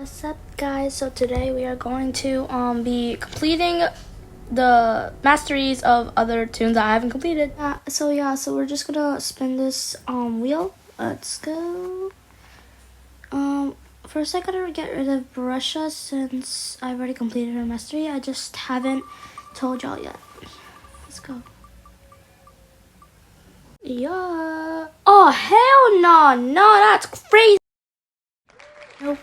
What's up, guys? So today we are going to be completing the masteries of other tunes I haven't completed. So we're just gonna spin this wheel. Let's go. First I gotta get rid of Brusha since I've already completed her mastery. I just haven't told y'all yet. Let's go. Yeah. Oh hell no, that's crazy. Nope.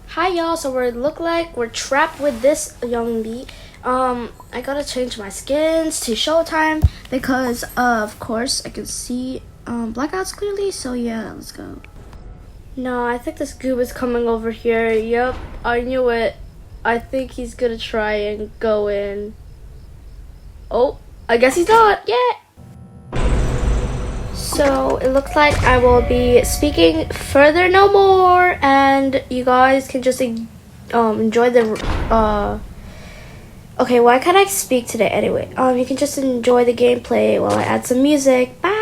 Hi y'all, so we look like we're trapped with this young bee. I gotta change my skins to showtime because of course I can see blackouts clearly, so yeah, let's go. No, I think this goob is coming over here. Yep, I knew it. I think he's gonna try and go in. Oh, I guess he's not. Yeah. So it looks like I will be speaking further no more, and you guys can just enjoy the okay, why can't I speak today anyway? You can just enjoy the gameplay while I add some music. Bye.